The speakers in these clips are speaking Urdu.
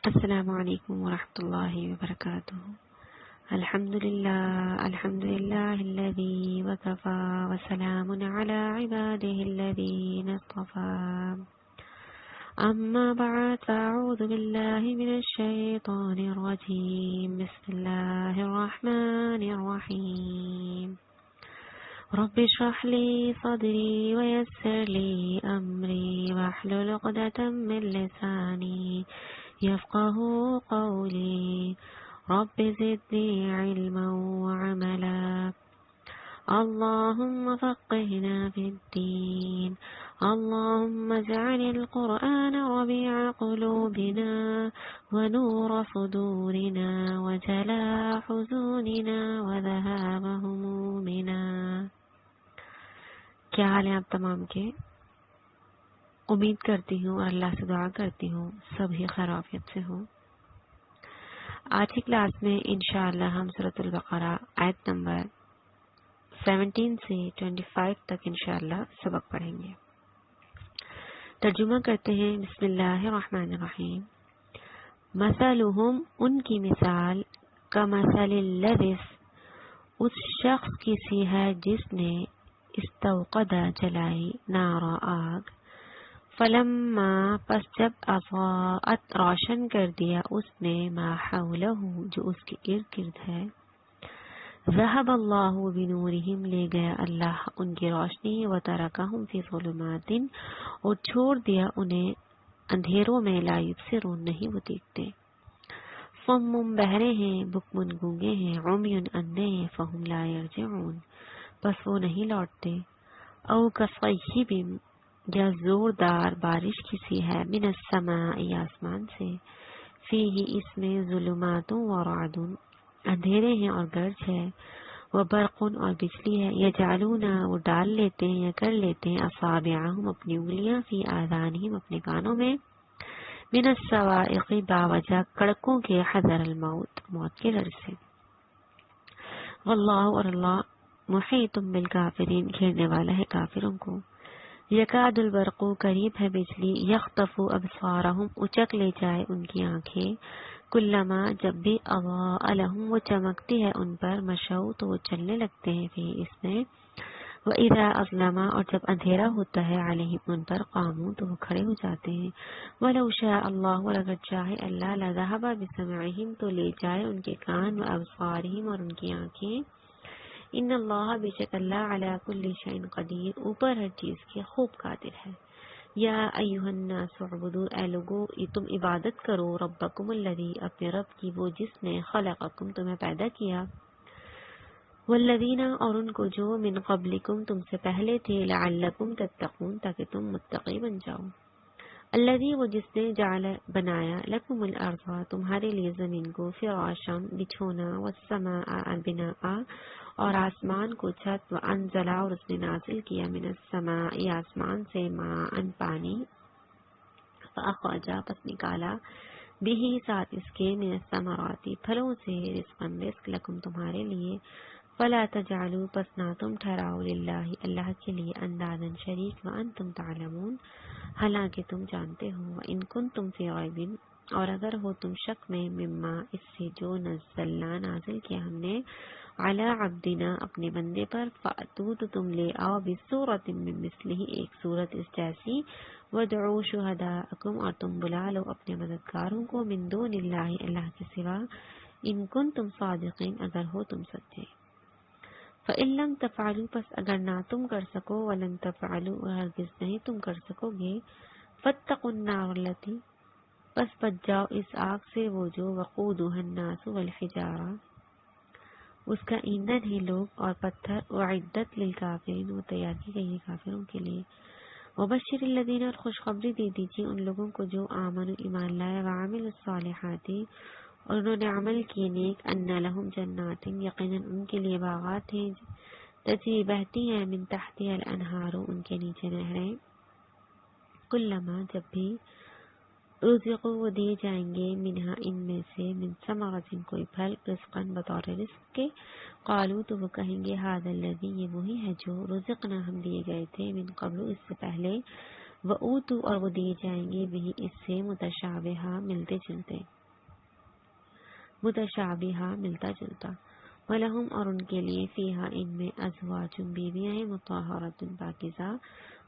السلام علیکم ورحمۃ اللہ وبرکاتہ۔ الحمد للہ الذی وکفی وسلام علی عباده الذین اصطفی، اما بعد فاعوذ باللہ من الشیطان الرجیم، بسم اللہ الرحمن الرحیم۔ رب اشرح لی صدری ویسر لی امری واحلل عقدۃ من لسانی یفقهوا قولی، رب زدنی علما وعملا، اللهم فقهنا في الدين، اللهم اجعل القرآن ربيع قلوبنا ونور صدورنا وجلاء حزوننا وذهاب همومنا۔ کیا حال ہے آپ تمام کے؟ امید کرتی ہوں اور اللہ سے دعا کرتی ہوں سب ہی خیریت سے ہوں۔ آج کی کلاس میں انشاءاللہ ہم سورۃ البقرہ آیت نمبر 17 سے 25 تک انشاءاللہ سبق پڑھیں گے۔ ترجمہ کرتے ہیں، بسم اللہ الرحمن الرحیم۔ مثلہم، ان کی مثال، کمثل الذی، اس شخص کی سی ہے جس نے استوقد جلائی، نارا، آگ، فلما، پس جب اضاءت، روشن کر دیا اس نے، ما حولہ، جو اس کے ارد گرد ہے، ذہب اللہ بنورہم، لے گیا اللہ ان کی روشنی، وترکہم فی ظلمات، اور چھوڑ دیا انہیں اندھیروں میں، لا یبصرون، نہیں وہ دیکھتے، صم، بہرے ہیں، بکم، گونگے ہیں، عمی، اندھے ہیں، فہم لا یرجعون، بس وہ نہیں لوٹتے، او کصیب، یا زوردار بارش کسی ہے، من السماء، آسمان سے، فیہ، اس میں، ظلمات و رعد، اندھیرے ہیں اور گرج ہے، و برق، اور بجلی ہے، یجعلون، وہ ڈال لیتے ہیں یا کر لیتے ہیں، اصابعہم، اپنی انگلیاں، فی آذانہم، اپنے کانوں میں، من الصواعق، باوجہ کڑکوں کے، حذر الموت، موت کے ڈر سے، واللہ، اور اللہ، محیط بالکافرین، گھیرنے والا ہے کافروں کو، یکاد البرق، قریب ہے بجلی، یخطف ابصارہم، اچک لے جائے ان کی آنکھیں، کلما، جب بھی، اضاء لہم، وہ چمکتی ہے ان پر، مشوا، تو وہ چلنے لگتے ہیں، فی، اس میں، واذا اظلم، اور جب اندھیرا ہوتا ہے، علیہم، ان پر، قاموا، تو وہ کھڑے ہو جاتے ہیں، ولو شاء اللہ، اور اگر چاہے اللہ، لذهب بسمعہم، تو لے جائے ان کے کان، وابصارہم، اور ان کی آنکھیں، ان اللہ، بے شک اللہ، علی کل شیء قدیر، اوپر ہر چیز کے خوب قادر ہے، یا ایھا الناس اعبدوا، اے لوگو تم عبادت کرو، ربکم الذی، اپنے رب کی، وہ جس نے، خلقکم، تمہیں پیدا کیا، والذین، اور ان کو جو، من قبلکم، تم سے پہلے تھے، لعلکم تتقون، تاکہ تم متقی بن جاؤ، الذی، وہ جس نے، جعل، بنایا، لکم الارض، تمہارے لیے زمین کو، فراشا، بچھونا، والسماء، بناء، اور آسمان کو چھت، وانزل، اور اس نے نازل کیا، من السماء، آسمان سے، ماء، پانی، فاخرج، پس نکالا، بھی، ساتھ اس کے، من الثمرات، پھلوں سے، رزقا، رزق، لکم، تمہارے لیے، فلا تجعلوا، پس نہ تم ٹھہراؤ، للہ، اللہ کے لیے، اندازا، شریک، وانتم تعلمون، حالانکہ تم جانتے ہو، وان کنتم فی ریب، اور اگر ہو تم شک میں، مما، اس سے، جو نزلنا، نازل کیا ہم نے، علی عبدنا، اپنے بندے پر، فأتوا، تو تم لے آؤ، بسورۃ من مثلہ، ایک سورت اس جیسی، وادعوا شہداءکم، اور تم بلا لو اپنے مددگاروں کو، من دون اللہ، اللہ کے سوا، ان کنتم صادقین، اگر ہو تم سچے، فإن لم تفعلوا، پس اگر نہ تم کر سکو، ولن تفعلوا، اور ہرگز نہیں تم کر سکو گے، فاتقوا النار التی، پس بچ جاؤ اس آگ سے، وہ جو، وقودها الناس والحجارہ، اس کا ایندھن ہے لوگ اور پتھر، اعدت للکافرین، وہ تیار کی گئی ہے کافروں کے لیے، وبشر الذین، اور خوشخبری دے دیجیے ان لوگوں کو جو، آمنوا، ایمان لائے، وعملوا الصالحات، اور انہوں نے عمل کیے نیک، ان لہم جنات، یقیناً ان کے لیے باغات ہیں، تجری، بہتی ہیں، من تحتها الانہار، ان کے نیچے نہریں، کلما، جب بھی، رزقوا، وہ دیے جائیں گے، منہا، ان میں سے، من ثمرۃ، کوئی پھل، رزقا، بطور رزق کے، قالوا، تو وہ کہیں گے، ھذا الذی، یہ وہی ہے جو، رزقنا، ہم دیے گئے تھے، من قبل، اس سے پہلے، وأوتوا، اور وہ دیے جائیں گے، بھی، اس سے، متشابہہ، ملتے جلتے، متشابہہ ملتا جلتا، وَلَهُمْ اور ان کے لیے فیہا ان میں ازواج بیویاں ہیں مطہرات پاکیزہ،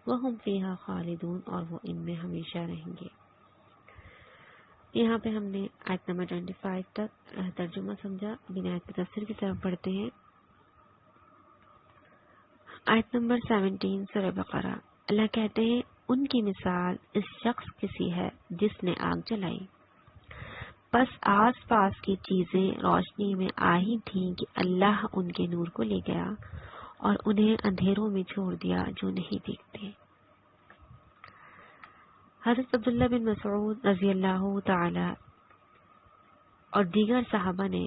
وہم فیہا خالدون اور وہ ان میں ہمیشہ رہیں گے۔ یہاں پہ ہم نے آیت نمبر 25 تک ترجمہ سمجھا، بنا آیت کی تفسیر کی طرف بڑھتے ہیں۔ آیت نمبر 17 سورہ بقرہ، اللہ کہتے ہیں ان کی مثال اس شخص کسی ہے جس نے آگ جلائی، پس آس پاس کی چیزیں روشنی میں آئی تھیں کہ اللہ ان کے نور کو لے گیا اور انہیں اندھیروں میں چھوڑ دیا جو نہیں دیکھتے۔ حضرت عبداللہ بن مسعود رضی اللہ تعالی اور دیگر صحابہ نے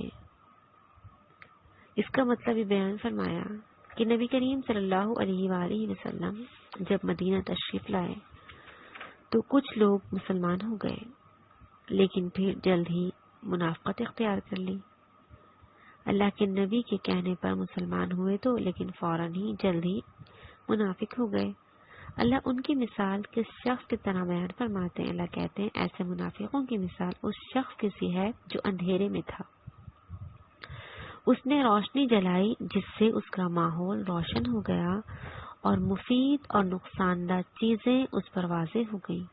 اس کا مطلب یہ بیان فرمایا کہ نبی کریم صلی اللہ علیہ وآلہ وسلم جب مدینہ تشریف لائے تو کچھ لوگ مسلمان ہو گئے، لیکن پھر جلد ہی منافقت اختیار کر لی۔ اللہ کے نبی کے کہنے پر مسلمان ہوئے تو لیکن فوراً ہی جلد ہی منافق ہو گئے۔ اللہ ان کی مثال کس شخص کی طرح بیان فرماتے ہیں، اللہ کہتے ہیں ایسے منافقوں کی مثال اس شخص کی سی ہے جو اندھیرے میں تھا، اس نے روشنی جلائی جس سے اس کا ماحول روشن ہو گیا اور مفید اور نقصان دہ چیزیں اس پر واضح ہو گئیں۔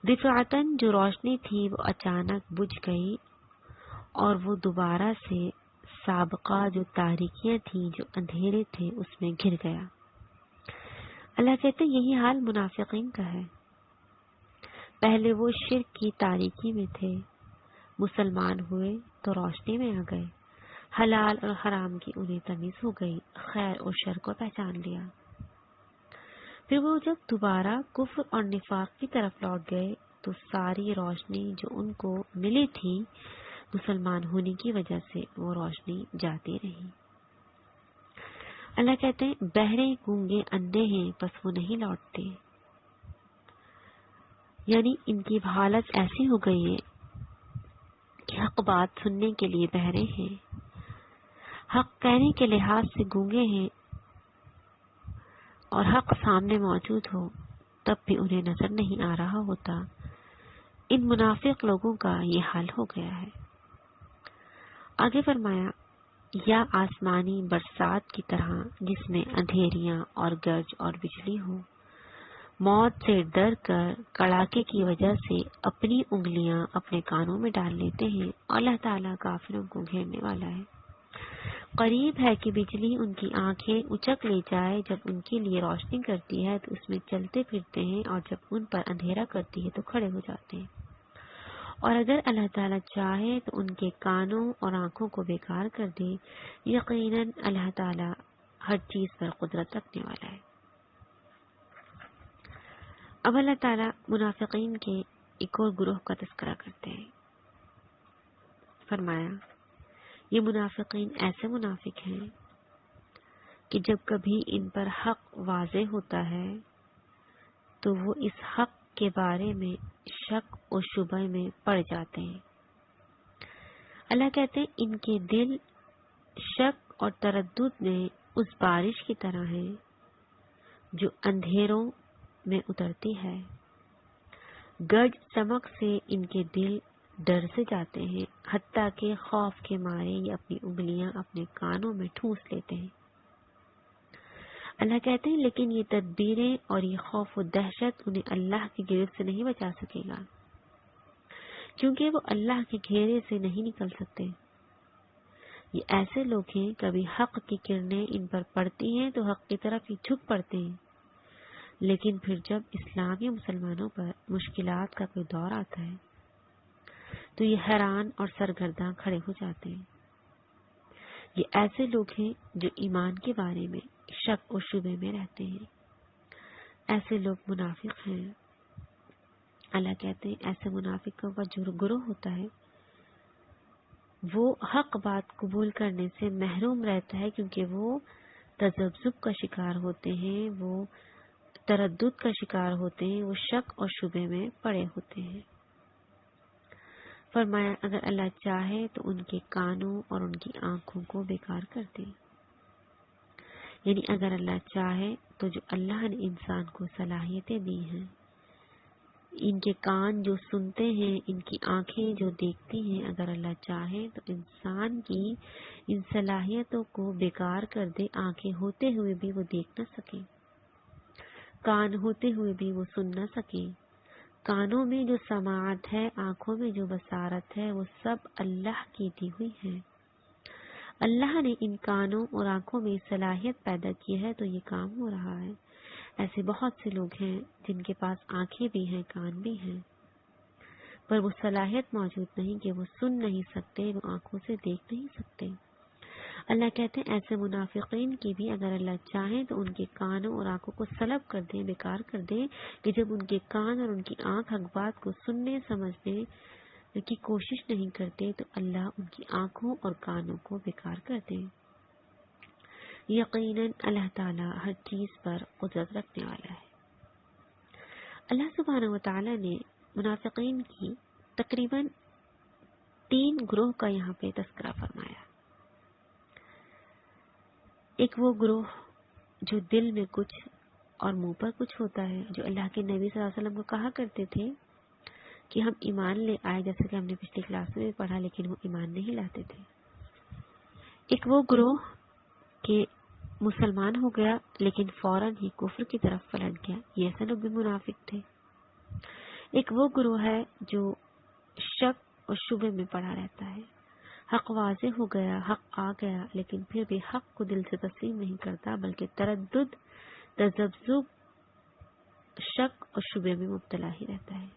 دفعتاً جو روشنی تھی وہ اچانک بجھ گئی اور وہ دوبارہ سے سابقہ جو تاریکیاں تھیں، جو اندھیرے تھے، اس میں گر گیا۔ اللہ کہتے ہیں یہی حال منافقین کا ہے۔ پہلے وہ شرک کی تاریکی میں تھے، مسلمان ہوئے تو روشنی میں آ گئے، حلال اور حرام کی انہیں تمیز ہو گئی، خیر اور شر کو پہچان لیا۔ پھر وہ جب دوبارہ کفر اور نفاق کی طرف لوٹ گئے تو ساری روشنی جو ان کو ملی تھی مسلمان ہونے کی وجہ سے وہ روشنی جاتی رہی۔ اللہ کہتے ہیں بہرے گونگے اندھے ہیں پس وہ نہیں لوٹتے، یعنی ان کی حالت ایسی ہو گئی ہے کہ حق بات سننے کے لیے بہرے ہیں، حق کہنے کے لحاظ سے گونگے ہیں، اور حق سامنے موجود ہو تب بھی انہیں نظر نہیں آ رہا ہوتا۔ ان منافق لوگوں کا یہ حال ہو گیا ہے۔ آگے فرمایا یا آسمانی برسات کی طرح جس میں اندھیریاں اور گرج اور بجلی ہو، موت سے ڈر کر کڑاکے کی وجہ سے اپنی انگلیاں اپنے کانوں میں ڈال لیتے ہیں، اور اللہ تعالیٰ کافروں کو گھیرنے والا ہے۔ قریب ہے کہ بجلی ان کی آنکھیں اچک لے جائے، جب ان کے لیے روشنی کرتی ہے تو اس میں چلتے پھرتے ہیں، اور جب ان پر اندھیرا کرتی ہے تو کھڑے ہو جاتے ہیں۔ اور اگر اللہ تعالیٰ چاہے تو ان کے کانوں اور آنکھوں کو بیکار کر دے، یقیناً اللہ تعالیٰ ہر چیز پر قدرت رکھنے والا ہے۔ اب اللہ تعالیٰ منافقین کے ایک اور گروہ کا تذکرہ کرتے ہیں۔ فرمایا یہ منافقین ایسے منافق ہیں کہ جب کبھی ان پر حق واضح ہوتا ہے تو وہ اس حق کے بارے میں شک و شبہ میں پڑ جاتے ہیں۔ اللہ کہتے ہیں ان کے دل شک اور تردد میں اس بارش کی طرح ہیں جو اندھیروں میں اترتی ہے، گرج چمک سے ان کے دل ڈر سے جاتے ہیں، حتیٰ کہ خوف کے مارے یہ اپنی انگلیاں اپنے کانوں میں ٹھونس لیتے ہیں۔ اللہ کہتے ہیں لیکن یہ تدبیریں اور یہ خوف و دہشت انہیں اللہ کی گرفت سے نہیں بچا سکے گا، کیونکہ وہ اللہ کے گھیرے سے نہیں نکل سکتے۔ یہ ایسے لوگ ہیں کبھی حق کی کرنیں ان پر پڑتی ہیں تو حق کی طرف ہی جھک پڑتے ہیں، لیکن پھر جب اسلام یا مسلمانوں پر مشکلات کا کوئی دور آتا ہے تو یہ حیران اور سرگرداں کھڑے ہو جاتے ہیں۔ یہ ایسے لوگ ہیں جو ایمان کے بارے میں شک و شبے میں رہتے ہیں، ایسے لوگ منافق ہیں۔ اللہ کہتے ہیں ایسے منافقوں کا جو گروہ ہوتا ہے وہ حق بات قبول کرنے سے محروم رہتا ہے، کیونکہ وہ تذبذب کا شکار ہوتے ہیں، وہ تردد کا شکار ہوتے ہیں، وہ شک اور شبے میں پڑے ہوتے ہیں۔ فرمایا اگر اللہ چاہے تو ان کے کانوں اور ان کی آنکھوں کو بیکار کر دے، یعنی اگر اللہ چاہے تو جو اللہ نے انسان کو صلاحیتیں دی ہیں ان کے کان جو سنتے ہیں، ان کی آنکھیں جو دیکھتی ہیں، اگر اللہ چاہے تو انسان کی ان صلاحیتوں کو بیکار کر دے۔ آنکھیں ہوتے ہوئے بھی وہ دیکھ نہ سکے، کان ہوتے ہوئے بھی وہ سن نہ سکے۔ کانوں میں جو سماعت ہے، آنکھوں میں جو بصارت ہے، وہ سب اللہ کی دی ہوئی ہے۔ اللہ نے ان کانوں اور آنکھوں میں صلاحیت پیدا کی ہے تو یہ کام ہو رہا ہے۔ ایسے بہت سے لوگ ہیں جن کے پاس آنکھیں بھی ہیں، کان بھی ہیں، پر وہ صلاحیت موجود نہیں کہ وہ سن نہیں سکتے، وہ آنکھوں سے دیکھ نہیں سکتے۔ اللہ کہتے ہیں ایسے منافقین کی بھی اگر اللہ چاہیں تو ان کے کانوں اور آنکھوں کو سلب کر دیں، بیکار کر دیں، کہ جب ان کے کان اور ان کی آنکھ حق بات کو سننے سمجھنے کی کوشش نہیں کرتے تو اللہ ان کی آنکھوں اور کانوں کو بیکار کر دیں۔ یقیناً اللہ تعالیٰ ہر چیز پر قدرت رکھنے والا ہے۔ اللہ سبحانہ و تعالیٰ نے منافقین کی تقریباً 3 گروہ کا یہاں پہ تذکرہ فرمایا۔ ایک وہ گروہ جو دل میں کچھ اور منہ پر کچھ ہوتا ہے، جو اللہ کے نبی صلی اللہ علیہ وسلم کو کہا کرتے تھے کہ ہم ایمان لے آئے، جیسے کہ ہم نے پچھلی کلاس میں بھی پڑھا، لیکن وہ ایمان نہیں لاتے تھے۔ ایک وہ گروہ کہ مسلمان ہو گیا لیکن فوراً ہی کفر کی طرف پلٹ گیا، یہ ایسے لوگ بھی منافق تھے۔ ایک وہ گروہ ہے جو شک اور شبہ میں پڑا رہتا ہے، حق واضح ہو گیا، حق آ گیا، لیکن پھر بھی حق کو دل سے تسلیم نہیں کرتا، بلکہ تردد، تذبذب، شک اور شبہ میں مبتلا ہی رہتا ہے۔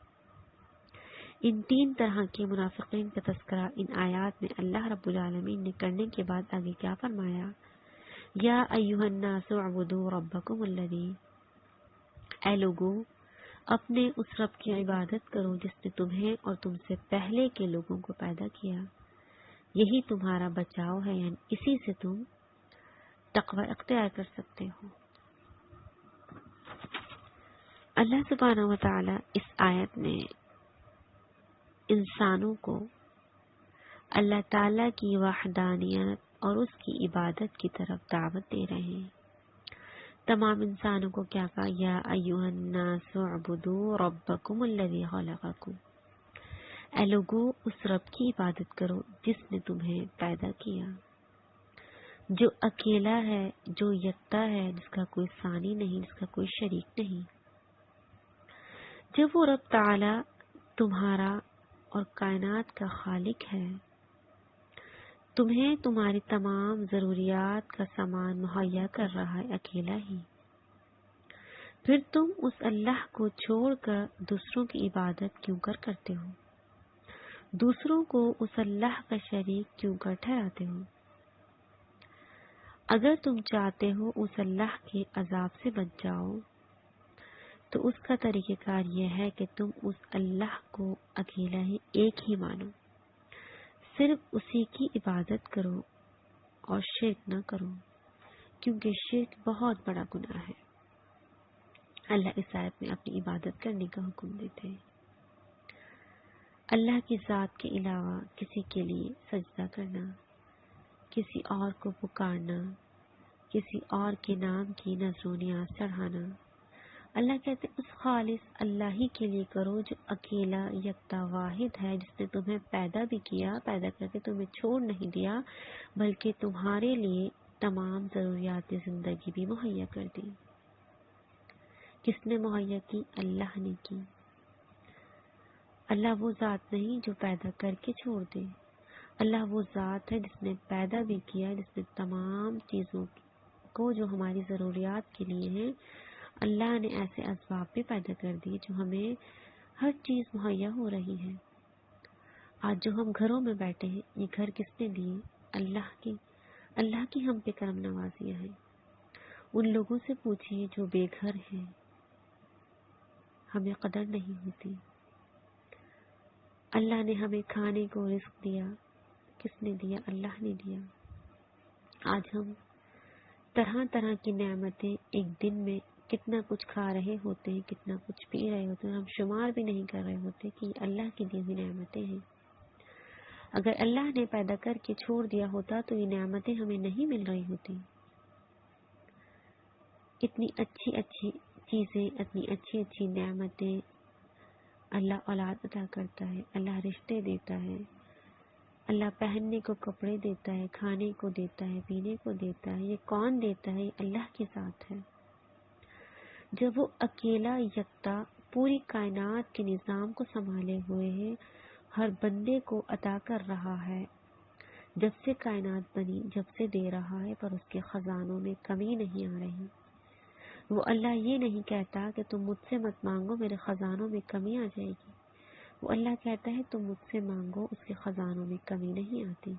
ان 3 طرح کے منافقین کا تذکرہ ان آیات میں اللہ رب العالمین نے کرنے کے بعد آگے کیا فرمایا؟ یا ایھا الناس اعبدوا ربکم الذی، اے لوگو اپنے اس رب کی عبادت کرو جس نے تمہیں اور تم سے پہلے کے لوگوں کو پیدا کیا، یہی تمہارا بچاؤ ہے، یعنی اسی سے تم تقوی اختیار کر سکتے ہو۔ اللہ سبحانہ و تعالی اس آیت میں انسانوں کو اللہ تعالی کی وحدانیت اور اس کی عبادت کی طرف دعوت دے رہے ہیں۔ تمام انسانوں کو کیا کہا؟ یا ایھا الناس اعبدوا ربکم الذی خلقکم، اے لوگو اس رب کی عبادت کرو جس نے تمہیں پیدا کیا، جو اکیلا ہے، جو یکتا ہے، جس کا کوئی ثانی نہیں، جس کا کوئی شریک نہیں۔ جب وہ رب تعالی تمہارا اور کائنات کا خالق ہے، تمہیں تمہاری تمام ضروریات کا سامان مہیا کر رہا ہے اکیلا ہی، پھر تم اس اللہ کو چھوڑ کر دوسروں کی عبادت کیوں کرتے ہو؟ دوسروں کو اس اللہ کا شریک کیوں کر ٹھہراتے ہو؟ اگر تم چاہتے ہو اس اللہ کے عذاب سے بچ جاؤ تو اس کا طریقہ کار یہ ہے کہ تم اس اللہ کو اکیلا ہی ایک ہی مانو، صرف اسی کی عبادت کرو اور شرک نہ کرو، کیونکہ شرک بہت بڑا گناہ ہے۔ اللہ اس آیت میں اپنی عبادت کرنے کا حکم دیتے ہیں۔ اللہ کی ذات کے علاوہ کسی کے لیے سجدہ کرنا، کسی اور کو پکارنا، کسی اور کے نام کی نذر و نیاز چڑھانا، اللہ کہتے ہیں اس خالص اللہ ہی کے لیے کرو جو اکیلا یکتا واحد ہے، جس نے تمہیں پیدا بھی کیا، پیدا کر کے تمہیں چھوڑ نہیں دیا، بلکہ تمہارے لیے تمام ضروریات زندگی بھی مہیا کر دی۔ کس نے مہیا کی؟ اللہ نے کی۔ اللہ وہ ذات نہیں جو پیدا کر کے چھوڑ دے، اللہ وہ ذات ہے جس نے پیدا بھی کیا، جس نے تمام چیزوں کو جو ہماری ضروریات کے لیے ہیں، اللہ نے ایسے اسباب بھی پیدا کر دیے جو ہمیں ہر چیز مہیا ہو رہی ہے۔ آج جو ہم گھروں میں بیٹھے ہیں، یہ گھر کس نے دیے؟ اللہ کی ہم پہ کرم نوازیاں ہیں۔ ان لوگوں سے پوچھیے جو بے گھر ہیں، ہمیں قدر نہیں ہوتی۔ اللہ نے ہمیں کھانے کو رزق دیا، کس نے دیا؟ اللہ نے دیا۔ آج ہم طرح طرح کی نعمتیں ایک دن میں کتنا کچھ کھا رہے ہوتے ہیں، کتنا کچھ پی رہے ہوتے ہیں، ہم شمار بھی نہیں کر رہے ہوتے کہ یہ اللہ کی دی ہوئی نعمتیں ہیں۔ اگر اللہ نے پیدا کر کے چھوڑ دیا ہوتا تو یہ نعمتیں ہمیں نہیں مل رہی ہوتی۔ اتنی اچھی اچھی چیزیں، اتنی اچھی اچھی نعمتیں اللہ اولاد عطا کرتا ہے، اللہ رشتے دیتا ہے، اللہ پہننے کو کپڑے دیتا ہے، کھانے کو دیتا ہے، پینے کو دیتا ہے۔ یہ کون دیتا ہے؟ یہ اللہ کے ساتھ ہے۔ جب وہ اکیلا یکتا پوری کائنات کے نظام کو سنبھالے ہوئے ہے، ہر بندے کو عطا کر رہا ہے، جب سے کائنات بنی جب سے دے رہا ہے، پر اس کے خزانوں میں کمی نہیں آ رہی۔ وہ اللہ یہ نہیں کہتا کہ تم مجھ سے مت مانگو، میرے خزانوں میں کمی آ جائے گی۔ وہ اللہ کہتا ہے تم مجھ سے مانگو، اس کے خزانوں میں کمی نہیں آتی۔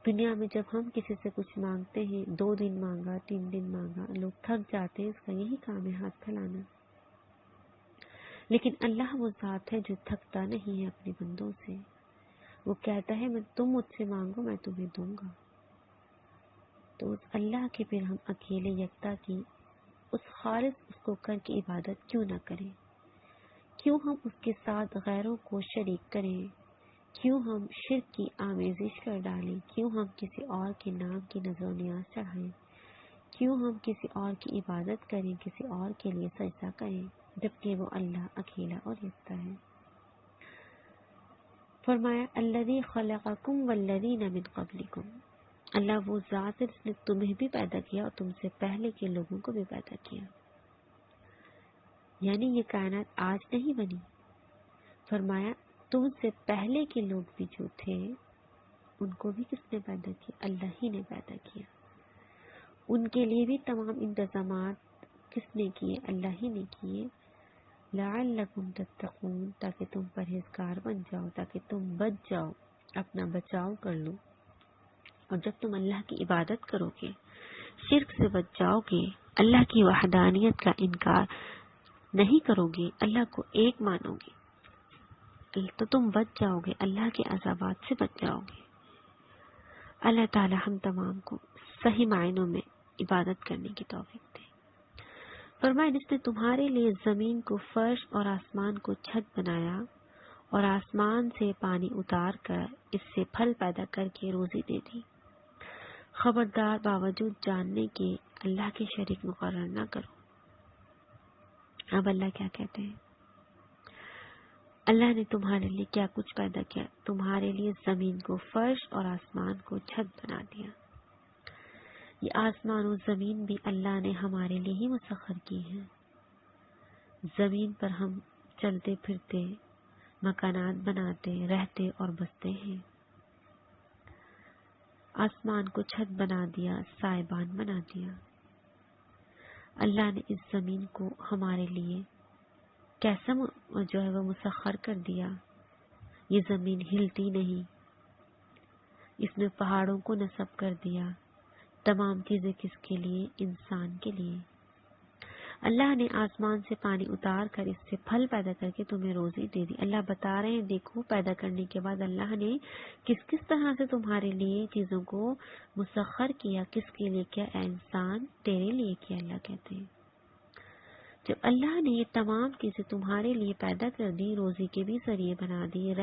دنیا میں جب ہم کسی سے کچھ مانگتے ہیں، 2 دن مانگا، 3 دن مانگا، لوگ تھک جاتے ہیں، اس کا یہی کام ہے، ہاتھ پھیلانا۔ لیکن اللہ وہ ذات ہے جو تھکتا نہیں ہے اپنے بندوں سے۔ وہ کہتا ہے تم مجھ سے مانگو، میں تمہیں دوں گا۔ تو اس اللہ کے پھر ہم اکیلے یکتا کی اس خالص اس کو کر کے عبادت کیوں نہ کریں؟ کیوں ہم اس کے ساتھ غیروں کو شریک کریں؟ کیوں ہم شرک کی آمیزش کر ڈالیں؟ کیوں ہم کسی اور کے نام کی نظر و نیاز چڑھائیں؟ کیوں ہم کسی اور کی عبادت کریں، کسی اور کے لیے سجدہ کریں، جبکہ وہ اللہ اکیلا اور یکتا ہے؟ فرمایا الذی خلقکم والذین من قبلکم، اللہ وہ ذات ہے جس نے تمہیں بھی پیدا کیا اور تم سے پہلے کے لوگوں کو بھی پیدا کیا۔ یعنی یہ کائنات آج نہیں بنی، فرمایا تم سے پہلے کے لوگ بھی جو تھے ان کو بھی کس نے پیدا کیا؟ اللہ ہی نے پیدا کیا۔ ان کے لیے بھی تمام انتظامات کس نے کیے؟ اللہ ہی نے کیے۔ لعلکم تتقون، تاکہ تم پرہیزگار بن جاؤ، تاکہ تم بچ جاؤ، اپنا بچاؤ کر لو۔ اور جب تم اللہ کی عبادت کرو گے، شرک سے بچ جاؤ گے، اللہ کی وحدانیت کا انکار نہیں کرو گے، اللہ کو ایک مانو گے، تو تم بچ جاؤ گے، اللہ کے عذابات سے بچ جاؤ گے۔ اللہ تعالی ہم تمام کو صحیح معنوں میں عبادت کرنے کی توفیق دے۔ فرمایا جس نے تمہارے لیے زمین کو فرش اور آسمان کو چھت بنایا اور آسمان سے پانی اتار کر اس سے پھل پیدا کر کے روزی دے دی، خبردار باوجود جاننے کے اللہ کے شریک مقرر نہ کرو۔ اب اللہ کیا کہتے ہیں؟ اللہ نے تمہارے لیے کیا کچھ پیدا کیا؟ تمہارے لیے زمین کو فرش اور آسمان کو چھت بنا دیا۔ یہ آسمان و زمین بھی اللہ نے ہمارے لیے ہی مسخر کی ہیں۔ زمین پر ہم چلتے پھرتے، مکانات بناتے، رہتے اور بستے ہیں۔ آسمان کو چھت بنا دیا، سائبان بنا دیا۔ اللہ نے اس زمین کو ہمارے لیے کیسا جو ہے وہ مسخر کر دیا۔ یہ زمین ہلتی نہیں، اس میں پہاڑوں کو نصب کر دیا۔ تمام چیزیں کس کے لیے؟ انسان کے لیے۔ اللہ نے آسمان سے پانی اتار کر اس سے پھل پیدا کر کے تمہیں روزی دے دی۔ اللہ بتا رہے ہیں دیکھو پیدا کرنے کے بعد اللہ نے کس کس طرح سے تمہارے لیے چیزوں کو مسخر کیا، کس کے لیے کیا؟ اے انسان تیرے لیے کیا، اللہ کہتے ہیں۔ جب اللہ نے یہ تمام چیزیں تمہارے لیے پیدا کر دی، روزی کے بھی ذریعے بنا دی،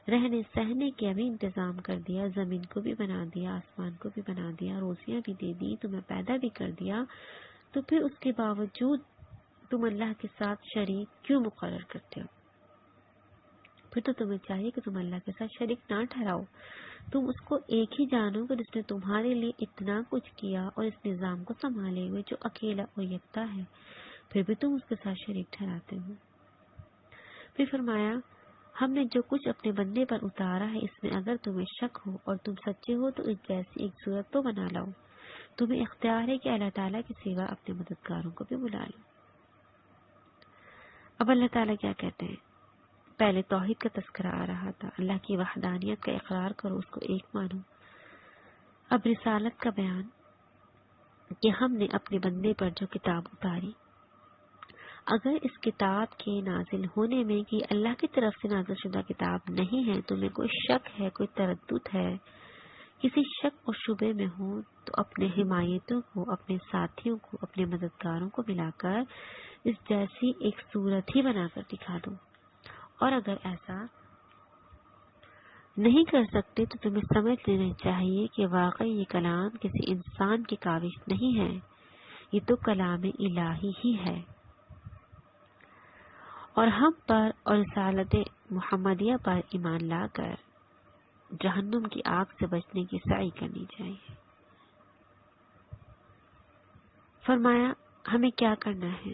رہنے سہنے کے بھی انتظام کر دیا، زمین کو بھی بنا دیا، آسمان کو بھی بنا دیا، روزیاں بھی دے دی، تمہیں پیدا بھی کر دیا، تو پھر اس کے باوجود تم اللہ کے ساتھ شریک کیوں مقرر کرتے ہو؟ پھر تو تمہیں چاہیے کہ تم اللہ کے ساتھ شریک نہ ٹھہراؤ، تم اس کو ایک ہی جانو کہ جس نے تمہارے لیے اتنا کچھ کیا اور اس نظام کو سنبھالے ہوئے جو اکیلا اور یکتا ہے، پھر بھی تم اس کے ساتھ شریک ٹھہراتے ہو۔ پھر فرمایا ہم نے جو کچھ اپنے بندے پر اتارا ہے اس میں اگر تمہیں شک ہو اور تم سچے ہو تو اس جیسی ایک صورت تو بنا لاؤ، تمہیں اختیار ہے کہ اللہ تعالیٰ کے سوا اپنے مددگاروں کو بھی بلا لو۔ اب اللہ تعالیٰ کیا کہتے ہیں؟ پہلے توحید کا تذکرہ آ رہا تھا، اللہ کی وحدانیت کا اقرار کرو، اس کو ایک مانو۔ اب رسالت کا بیان کہ ہم نے اپنے بندے پر جو کتاب اتاری، اگر اس کتاب کے نازل ہونے میں کہ اللہ کی طرف سے نازل شدہ کتاب نہیں ہے، تمہیں کوئی شک ہے، کوئی تردد ہے، کسی شک اور شبے میں ہو، تو اپنے حمایتوں کو، اپنے ساتھیوں کو، اپنے مددگاروں کو ملا کر اس جیسی ایک صورت ہی بنا کر دکھا دو۔ اور اگر ایسا نہیں کر سکتے تو تمہیں سمجھ لینا چاہیے کہ واقعی یہ کلام کسی انسان کی کاوش نہیں ہے، یہ تو کلام الہی ہی ہے۔ اور ہم پر اور رسالت محمدیہ پر ایمان لا کر جہنم کی آگ سے بچنے کی سعی کرنی چاہیے۔ فرمایا ہمیں کیا کرنا ہے؟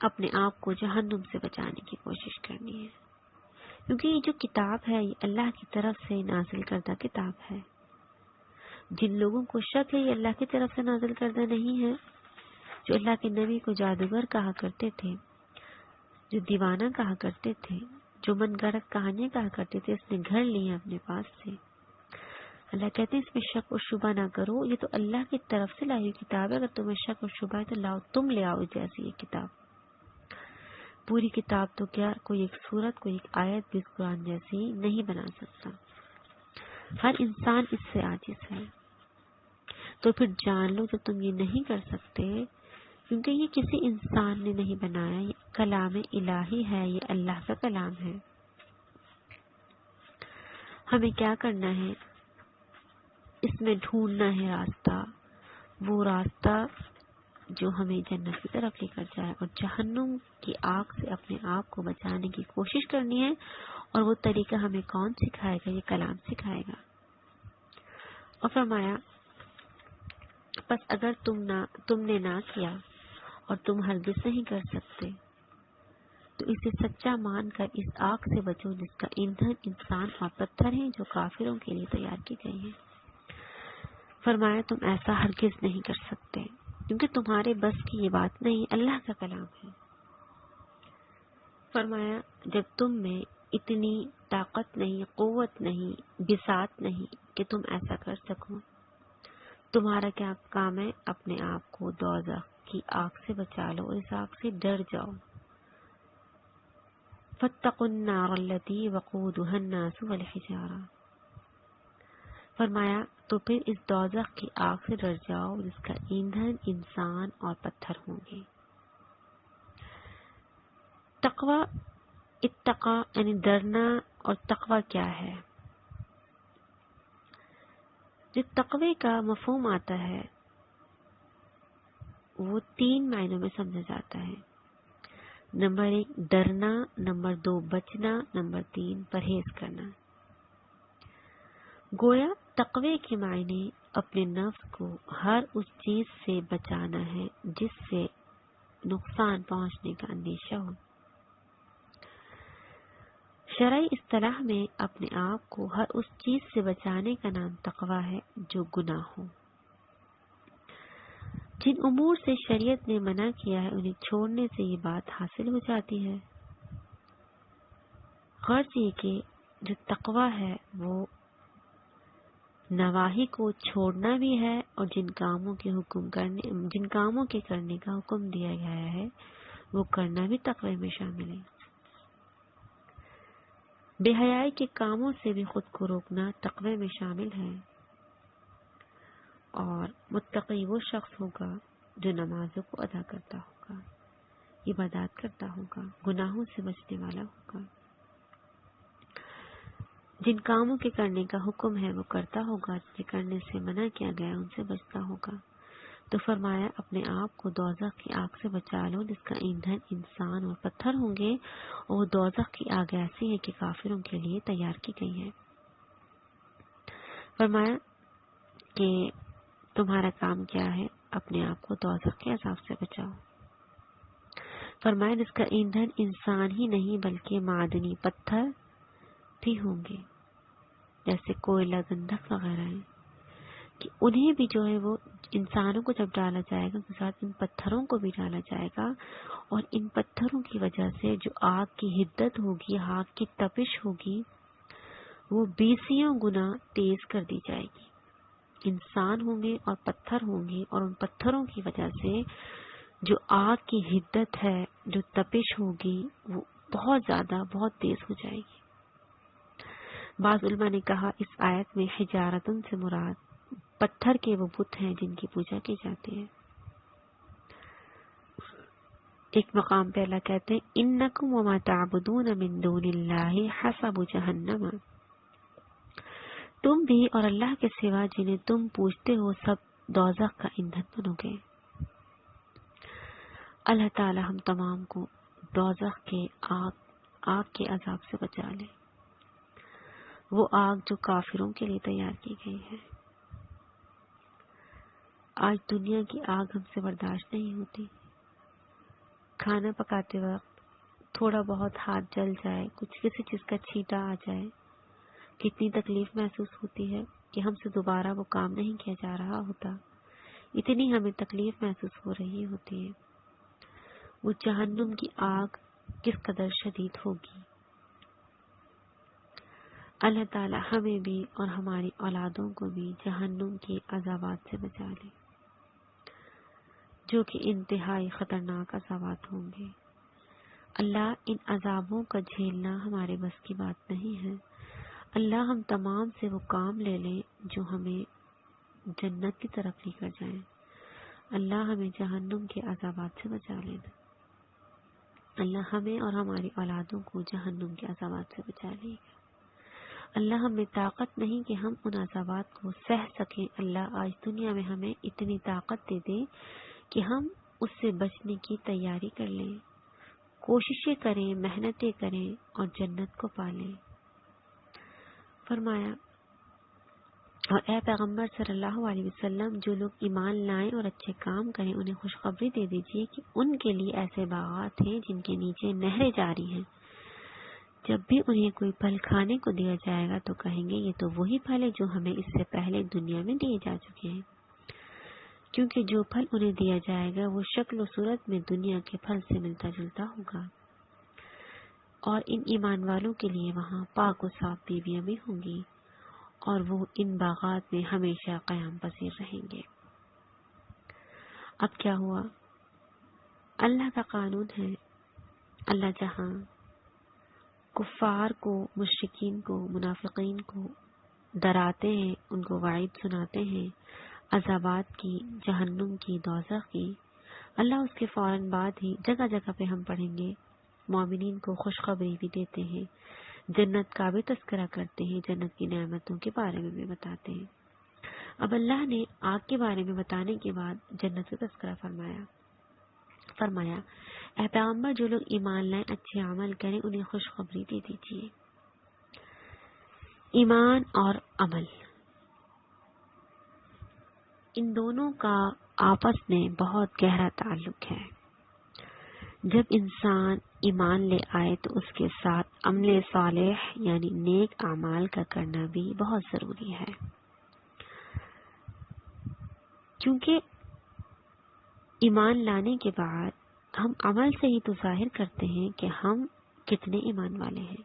اپنے آپ کو جہنم سے بچانے کی کوشش کرنی ہے، کیونکہ یہ جو کتاب ہے یہ اللہ کی طرف سے نازل کردہ کتاب ہے۔ جن لوگوں کو شک ہے یہ اللہ کی طرف سے نازل کردہ نہیں ہے، جو اللہ کے نبی کو جادوگر کہا کرتے تھے، جو دیوانہ کہا کرتے تھے، جو من گھڑت کہانیاں کہا کرتے تھے، اس نے گھر لیے اپنے پاس سے۔ اللہ کہتے ہیں اس میں شک اور شبہ نہ کرو، یہ تو اللہ کی طرف سے لائی ہوئی کتاب ہے، اگر تمہیں شک اور شبہ ہے تو لاؤ، تم لے آؤ جیسی یہ کتاب۔ پوری کتاب تو کیا کوئی ایک سورت، کوئی ایک آیت بھی اس قرآن جیسی نہیں بنا سکتا۔ ہر انسان اس سے عاجز ہے۔ تو پھر جان لو جب تم یہ نہیں کر سکتے، کیونکہ یہ کسی انسان نے نہیں بنایا، یہ کلام الہی ہے، یہ اللہ کا کلام ہے۔ ہمیں کیا کرنا ہے؟ اس میں ڈھونڈنا ہے راستہ، وہ راستہ جو ہمیں جنت کی طرف لے کر جائے، اور جہنم کی آگ سے اپنے آپ کو بچانے کی کوشش کرنی ہے۔ اور وہ طریقہ ہمیں کون سکھائے گا؟ یہ کلام سکھائے گا۔ اور فرمایا بس اگر تم نے نہ کیا اور تم ہرگز نہیں کر سکتے تو اسے سچا مان کر اس آگ سے بچو جس کا ایندھن انسان اور پتھر ہیں، جو کافروں کے لیے تیار کی گئی ہے۔ فرمایا تم ایسا ہرگز نہیں کر سکتے، کیونکہ تمہارے بس کی یہ بات نہیں، اللہ کا کلام ہے۔ فرمایا جب تم میں اتنی طاقت نہیں، قوت نہیں، بساط نہیں کہ تم ایسا کر سکو، تمہارا کیا کام ہے؟ اپنے آپ کو دوزخ کی آگ سے بچا لو اور اس آگ سے ڈر جاؤ۔ فاتقوا النار التي وقودها الناس والحجارہ۔ فرمایا تو پھر اس دوزخ کی آگ سے ڈر جاؤ جس کا ایندھن انسان اور پتھر ہوں گے۔ تقوی، اتقا یعنی ڈرنا، اور تقوی کیا ہے؟ جو تقوی کا مفہوم آتا ہے وہ 3 معنوں میں سمجھا جاتا ہے۔ نمبر 1 ڈرنا، نمبر 2 بچنا، نمبر 3 پرہیز کرنا۔ گویا تقوی کے معنی اپنے نفس کو ہر اس چیز سے بچانا ہے جس سے نقصان پہنچنے کا اندیشہ ہو۔ شرعی اصطلاح میں اپنے آپ کو ہر اس چیز سے بچانے کا نام تقوی ہے جو گناہ ہو۔ جن امور سے شریعت نے منع کیا ہے انہیں چھوڑنے سے یہ بات حاصل ہو جاتی ہے۔ غرض یہ کہ جو تقوی ہے وہ نواہی کو چھوڑنا بھی ہے، اور جن کاموں کے کرنے کا حکم دیا گیا ہے وہ کرنا بھی تقوی میں شامل ہے۔ بے حیائی کے کاموں سے بھی خود کو روکنا تقوی میں شامل ہے۔ اور متقی وہ شخص ہوگا جو نمازوں کو ادا کرتا ہوگا، عبادات کرتا ہوگا، گناہوں سے بچنے والا ہوگا، جن کاموں کے کرنے کا حکم ہے وہ کرتا ہوگا، جن کرنے سے منع کیا گیا ان سے بچتا ہوگا۔ تو فرمایا اپنے آپ کو دوزخ کی آگ سے بچا لو جس کا ایندھن انسان اور پتھر ہوں گے، اور وہ دوزخ کی آگ ایسی ہے کہ کافروں کے لیے تیار کی گئی ہے۔ فرمایا کہ تمہارا کام کیا ہے؟ اپنے آپ کو دوزخ کے عذاب سے بچاؤ۔ فرمایا جس کا ایندھن انسان ہی نہیں بلکہ معدنی پتھر بھی ہوں گے، جیسے کوئلہ، گندھک وغیرہ ہیں، کہ انہیں بھی جو ہے وہ انسانوں کو جب ڈالا جائے گا اس کے ساتھ ان پتھروں کو بھی ڈالا جائے گا، اور ان پتھروں کی وجہ سے جو آگ کی حدت ہوگی، آگ کی تپش ہوگی، وہ 20 گنا تیز کر دی جائے گی۔ انسان ہوں گے اور پتھر ہوں گے، اور ان پتھروں کی وجہ سے جو آگ کی حدت ہے، جو تپش ہوگی، وہ بہت زیادہ، بہت تیز ہو جائے گی۔ بعض علماء نے کہا اس آیت میں حجارتن سے مراد پتھر کے وہ بت ہیں جن کی پوجا کی جاتی ہے۔ ایک مقام پہ اللہ کہتے ہیں انکم وما تعبدون من دون اللہ حسب جہنم، تم بھی اور اللہ کے سوا جنہیں تم پوجتے ہو سب دوزخ کا ایندھن بنو گے۔ اللہ تعالی ہم تمام کو دوزخ کے آگ کے عذاب سے بچا لے، وہ آگ جو کافروں کے لیے تیار کی گئی ہے۔ آج دنیا کی آگ ہم سے برداشت نہیں ہوتی۔ کھانا پکاتے وقت تھوڑا بہت ہاتھ جل جائے، کسی چیز کا چھینٹا آ جائے، کتنی تکلیف محسوس ہوتی ہے کہ ہم سے دوبارہ وہ کام نہیں کیا جا رہا ہوتا، اتنی ہمیں تکلیف محسوس ہو رہی ہوتی ہے۔ وہ جہنم کی آگ کس قدر شدید ہوگی۔ اللہ تعالی ہمیں بھی اور ہماری اولادوں کو بھی جہنم کے عذابات سے بچا لے، جو کہ انتہائی خطرناک عذابات ہوں گے۔ اللہ، ان عذابوں کا جھیلنا ہمارے بس کی بات نہیں ہے۔ اللہ ہم تمام سے وہ کام لے لیں جو ہمیں جنت کی طرف لے کر جائیں۔ اللہ ہمیں جہنم کے عذابات سے بچا لینا۔ اللہ ہمیں اور ہماری اولادوں کو جہنم کے عذابات سے بچا لے گا۔ اللہ ہمیں طاقت نہیں کہ ہم ان عذابات کو سہ سکیں۔ اللہ آج دنیا میں ہمیں اتنی طاقت دے دے کہ ہم اس سے بچنے کی تیاری کر لیں، کوششیں کریں، محنتیں کریں اور جنت کو پالیں۔ فرمایا، اور اے پیغمبر صلی اللہ علیہ وسلم، جو لوگ ایمان لائیں اور اچھے کام کریں انہیں خوشخبری دے دیجیے کہ ان کے لیے ایسے باغات ہیں جن کے نیچے نہریں جاری ہیں۔ جب بھی انہیں کوئی پھل کھانے کو دیا جائے گا تو کہیں گے یہ تو وہی پھل ہے جو ہمیں اس سے پہلے دنیا میں دیے جا چکے ہیں، کیونکہ جو پھل انہیں دیا جائے گا وہ شکل و صورت میں دنیا کے پھل سے ملتا جلتا ہوگا، اور ان ایمان والوں کے لیے وہاں پاک و صاف بیویاں بھی ہوں گی، اور وہ ان باغات میں ہمیشہ قیام پذیر رہیں گے۔ اب کیا ہوا؟ اللہ کا قانون ہے، اللہ جہاں کفار کو، مشرکین کو، منافقین کو ڈراتے ہیں، ان کو وعید سناتے ہیں عذابات کی، جہنم کی، دوزخ کی، اللہ اس کے فوراً بعد ہی جگہ جگہ پہ ہم پڑھیں گے مومنین کو خوشخبری بھی دیتے ہیں، جنت کا بھی تذکرہ کرتے ہیں، جنت کی نعمتوں کے بارے میں بھی بتاتے ہیں۔ اب اللہ نے آگ کے بارے میں بتانے کے بعد جنت کا تذکرہ فرمایا، اے پیغمبر، جو لوگ ایمان لائیں، اچھے عمل کریں، انہیں خوشخبری دے دیجیے۔ ایمان اور عمل، ان دونوں کا آپس میں بہت گہرا تعلق ہے۔ جب انسان ایمان لے آئے تو اس کے ساتھ عمل صالح یعنی نیک اعمال کا کرنا بھی بہت ضروری ہے، کیونکہ ایمان لانے کے بعد ہم عمل سے ہی تو ظاہر کرتے ہیں کہ ہم کتنے ایمان والے ہیں۔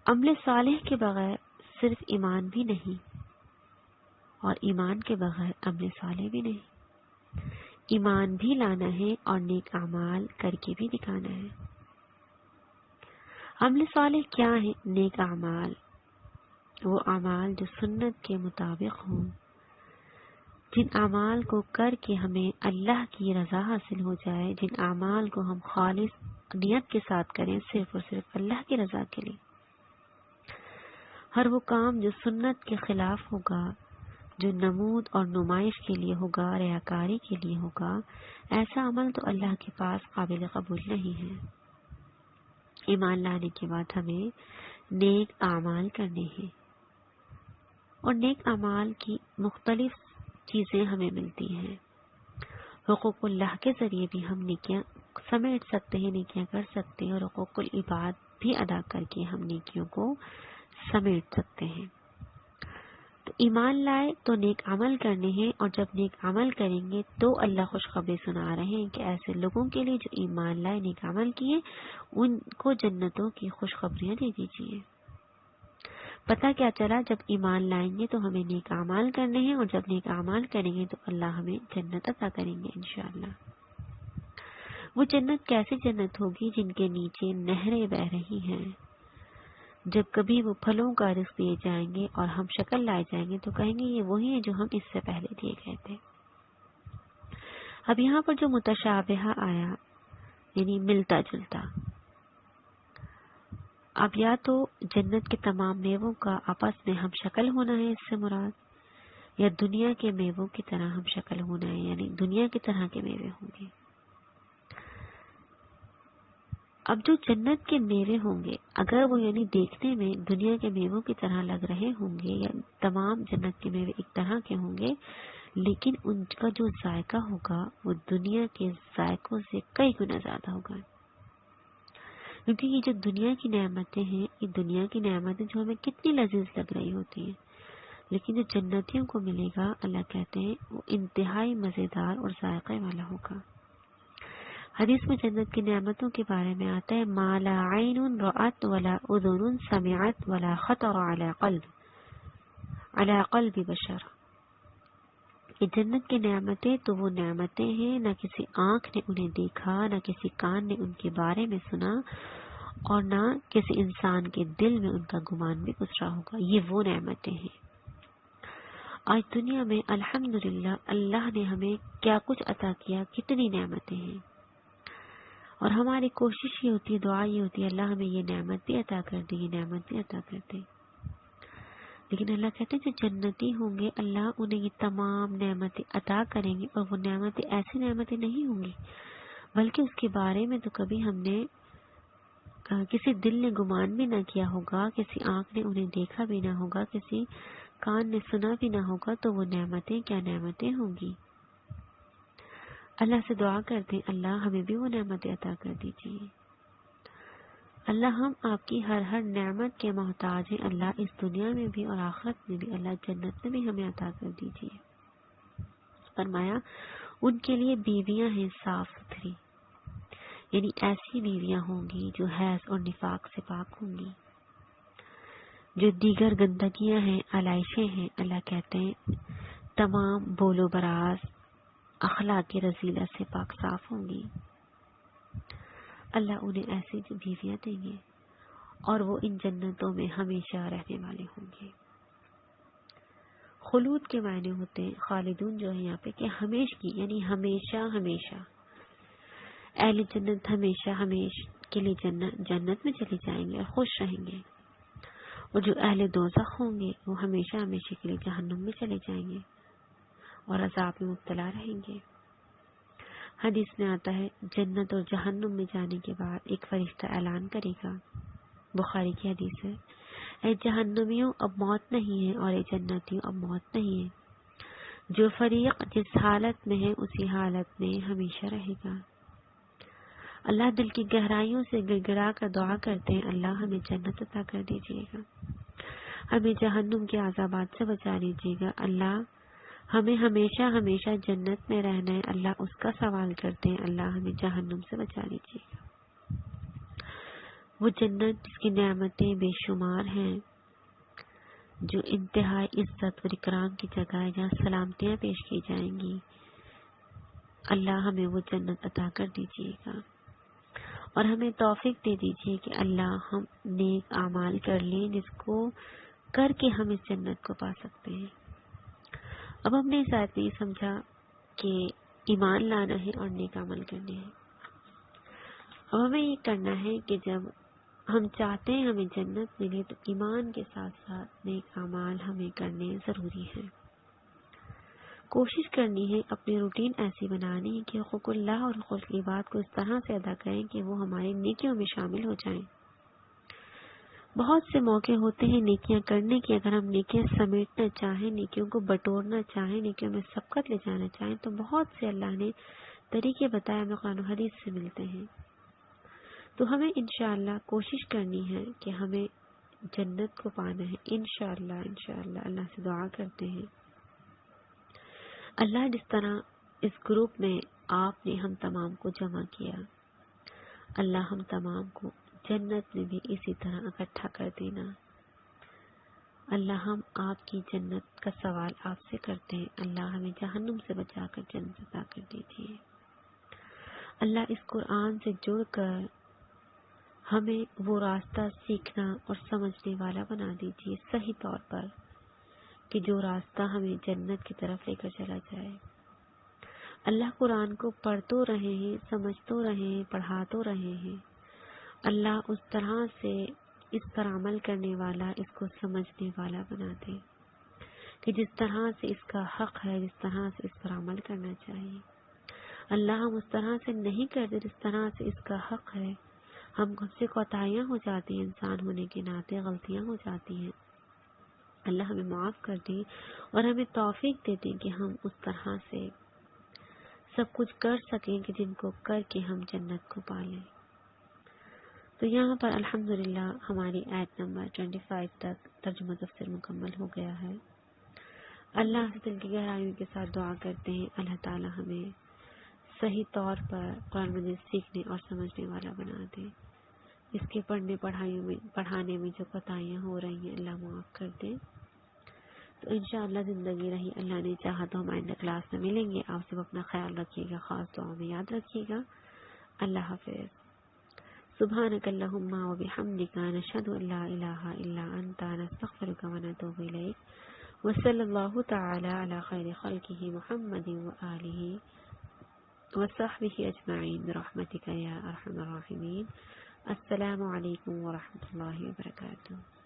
عمل صالح کے بغیر صرف ایمان بھی نہیں، اور ایمان کے بغیر عمل صالح بھی نہیں۔ ایمان بھی لانا ہے اور نیک اعمال کر کے بھی دکھانا ہے۔ عمل صالح کیا ہے؟ نیک اعمال، وہ اعمال جو سنت کے مطابق ہوں، جن اعمال کو کر کے ہمیں اللہ کی رضا حاصل ہو جائے، جن اعمال کو ہم خالص نیت کے ساتھ کریں، صرف اور صرف اللہ کی رضا کے لیے۔ ہر وہ کام جو سنت کے خلاف ہوگا، جو نمود اور نمائش کے لیے ہوگا، ریاکاری کے لیے ہوگا، ایسا عمل تو اللہ کے پاس قابل قبول نہیں ہے۔ ایمان لانے کے بعد ہمیں نیک اعمال کرنے ہیں، اور نیک اعمال کی مختلف چیزیں ہمیں ملتی ہیں۔ حقوق اللہ کے ذریعے بھی ہم نیکیاں سمیٹ سکتے ہیں، نیکیاں کر سکتے ہیں، اور حقوق العباد بھی ادا کر کے ہم نیکیوں کو سمیٹ سکتے ہیں۔ تو ایمان لائے تو نیک عمل کرنے ہیں، اور جب نیک عمل کریں گے تو اللہ خوشخبری سنا رہے ہیں کہ ایسے لوگوں کے لیے جو ایمان لائے، نیک عمل کیے، ان کو جنتوں کی خوشخبریاں دے دیجیے۔ پتہ کیا چلا؟ جب ایمان لائیں گے تو ہمیں نیک اعمال کرنے ہیں، اور جب نیک اعمال کریں گے تو اللہ ہمیں جنت عطا کریں گے انشاءاللہ۔ وہ جنت کیسی جنت ہوگی؟ جن کے نیچے نہریں بہہ رہی ہیں۔ جب کبھی وہ پھلوں کا رزق دیے جائیں گے اور ہم شکل لائے جائیں گے تو کہیں گے یہ وہی ہیں جو ہم اس سے پہلے دیے گئے تھے۔ اب یہاں پر جو متشابہہ آیا یعنی ملتا جلتا، اب یا تو جنت کے تمام میووں کا آپس میں ہم شکل ہونا ہے اس سے مراد، یا دنیا کے میووں کی طرح ہم شکل ہونا ہے، یعنی دنیا کی طرح کے میوے ہوں گے۔ اب جو جنت کے میوے ہوں گے اگر وہ یعنی دیکھنے میں دنیا کے میووں کی طرح لگ رہے ہوں گے یا تمام جنت کے میوے ایک طرح کے ہوں گے، لیکن ان کا جو ذائقہ ہوگا وہ دنیا کے ذائقوں سے کئی گنا زیادہ ہوگا. کیونکہ یہ جو دنیا کی نعمتیں ہیں، یہ دنیا کی نعمتیں جو ہمیں کتنی لذیذ لگ رہی ہوتی ہیں، لیکن جو جنتیوں کو ملے گا اللہ کہتے ہیں وہ انتہائی مزیدار اور ذائقے والا ہوگا. حدیث میں جنت کی نعمتوں کے بارے میں آتا ہے ما لا عین رأت ولا اذن سمعت ولا خطر علی قلب بشر. کہ جنت کی نعمتیں تو وہ نعمتیں ہیں نہ کسی آنکھ نے انہیں دیکھا، نہ کسی کان نے ان کے بارے میں سنا، اور نہ کسی انسان کے دل میں ان کا گمان بھی گزرا ہوگا. یہ وہ نعمتیں ہیں. آج دنیا میں الحمدللہ اللہ نے ہمیں کیا کچھ عطا کیا، کتنی نعمتیں ہیں، اور ہماری کوشش یہ ہوتی ہے، دعا یہ ہوتی ہے اللہ ہمیں یہ نعمت بھی عطا کر دے، یہ نعمت بھی عطا کر دے. لیکن اللہ کہتے ہیں جو جنتی ہوں گے اللہ انہیں یہ تمام نعمتیں عطا کریں گے، اور وہ نعمتیں ایسی نعمتیں نہیں ہوں گی بلکہ اس کے بارے میں تو کبھی ہم نے کسی دل نے گمان بھی نہ کیا ہوگا، کسی آنکھ نے انہیں دیکھا بھی نہ ہوگا، کسی کان نے سنا بھی نہ ہوگا. تو وہ نعمتیں کیا نعمتیں ہوں گی. اللہ سے دعا کرتے ہیں اللہ ہمیں بھی وہ نعمتیں عطا کر دیجیے. اللہ ہم آپ کی ہر ہر نعمت کے محتاج ہیں. اللہ اس دنیا میں بھی اور آخرت میں بھی، اللہ جنت میں بھی ہمیں عطا کر دیجیے. فرمایا ان کے لیے بیویاں ہیں صاف ستھری، یعنی ایسی بیویاں ہوں گی جو حیض اور نفاق سے پاک ہوں گی. جو دیگر گندگیاں ہیں، علائشیں ہیں، اللہ کہتے ہیں تمام بول و براز اخلاق رذیلہ سے پاک صاف ہوں گی. اللہ انہیں ایسی بیویاں دیں گے اور وہ ان جنتوں میں ہمیشہ رہنے والے ہوں گے. خلود کے معنی ہوتے ہیں خالدون جو ہے یہاں پہ کہ ہمیشہ یعنی ہمیشہ ہمیشہ. اہل جنت ہمیشہ کے لیے جنت میں چلے جائیں گے اور خوش رہیں گے، اور جو اہل دوزخ ہوں گے وہ ہمیشہ ہمیشہ کے لیے جہنم میں چلے جائیں گے اور عذاب میں مبتلا رہیں گے. حدیث میں آتا ہے جنت اور جہنم میں جانے کے بعد ایک فرشتہ اعلان کرے گا، بخاری کی حدیث ہے، اے جہنمیوں اب موت نہیں ہے، اور اے جنتیوں اب موت نہیں ہے. جو فریق جس حالت میں ہے اسی حالت میں ہمیشہ رہے گا. اللہ دل کی گہرائیوں سے گڑ گڑا کر دعا کرتے ہیں اللہ ہمیں جنت عطا کر دیجیے گا، ہمیں جہنم کے عذابات سے بچا لیجیے گا. اللہ ہمیں ہمیشہ ہمیشہ جنت میں رہنا ہے. اللہ اس کا سوال کرتے ہیں اللہ ہمیں جہنم سے بچا لیجیے گا. وہ جنت جس کی نعمتیں بے شمار ہیں، جو انتہائی عزت اور اکرام کی جگہ ہے، جہاں سلامتیاں پیش کی جائیں گی. اللہ ہمیں وہ جنت عطا کر دیجیے گا اور ہمیں توفیق دے دیجیے کہ اللہ ہم نیک اعمال کر لیں جس کو کر کے ہم اس جنت کو پا سکتے ہیں. اب ہم نے اس آیت میں یہ سمجھا کہ ایمان لانا ہے اور نیک عمل کرنے ہیں. اب ہمیں یہ کرنا ہے کہ جب ہم چاہتے ہیں ہمیں جنت ملے تو ایمان کے ساتھ ساتھ نیک اعمال ہمیں کرنے ضروری ہیں. کوشش کرنی ہے اپنی روٹین ایسی بنانی ہے کہ حقوق اللہ اور حقوق العباد کو اس طرح سے ادا کریں کہ وہ ہماری نیکیوں میں شامل ہو جائیں. بہت سے موقع ہوتے ہیں نیکیاں کرنے کے، اگر ہم نیکیاں سمیٹنا چاہیں، نیکیوں کو بٹورنا چاہیں، نیکیوں میں سبقت لے جانا چاہیں تو بہت سے اللہ نے طریقے بتائے ہمیں قرآن و حدیث سے ملتے ہیں. تو ہمیں انشاءاللہ کوشش کرنی ہے کہ ہمیں جنت کو پانا ہے انشاءاللہ. اللہ سے دعا کرتے ہیں اللہ جس طرح اس گروپ میں آپ نے ہم تمام کو جمع کیا، اللہ ہم تمام کو جنت میں بھی اسی طرح اکٹھا کر دینا. اللہ ہم آپ کی جنت کا سوال آپ سے کرتے ہیں، اللہ ہمیں جہنم سے بچا کر جنت عطا کر دیجیے. اللہ اس قرآن سے جڑ کر ہمیں وہ راستہ سیکھنا اور سمجھنے والا بنا دیجیے صحیح طور پر، کہ جو راستہ ہمیں جنت کی طرف لے کر چلا جائے. اللہ قرآن کو پڑھ تو رہے ہیں، سمجھ تو رہے ہیں، پڑھا تو رہے ہیں. اللہ اس طرح سے اس پر عمل کرنے والا، اس کو سمجھنے والا بنا دے کہ جس طرح سے اس کا حق ہے، جس طرح سے اس پر عمل کرنا چاہیے. اللہ ہم اس طرح سے نہیں کرتے جس طرح سے اس کا حق ہے، ہم سے کوتاہیاں ہو جاتی ہیں، انسان ہونے کے ناطے غلطیاں ہو جاتی ہیں، اللہ ہمیں معاف کر دے اور ہمیں توفیق دے دیں کہ ہم اس طرح سے سب کچھ کر سکیں کہ جن کو کر کے ہم جنت کو پالیں۔ تو یہاں پر الحمدللہ ہماری آیت نمبر 25 تک ترجمہ تفسیر مکمل ہو گیا ہے۔ اللہ سے دل کی گہرائیوں کے ساتھ دعا کرتے ہیں اللہ تعالی ہمیں صحیح طور پر قرآن مجید سیکھنے اور سمجھنے والا بنا دے۔ اس کے پڑھانے میں جو کوتاہیاں ہو رہی ہیں اللہ معاف کر دے۔ تو انشاءاللہ زندگی رہی اللہ نے چاہا تو ہم آئندہ کلاس میں ملیں گے۔ آپ سب اپنا خیال رکھیے گا، خاص دعا میں یاد رکھیے گا۔ اللہ حافظ۔ سبحانک اللہم و بحمدک نشہد ان لا الہ الا انت نستغفرک و نتوب الیک وصلی اللہ تعالی علی خیر خلقہ محمد و آلہ وصحبہ اجمعین برحمتک یا ارحم الراحمین۔ السلام علیکم ورحمۃ اللہ وبرکاتہ۔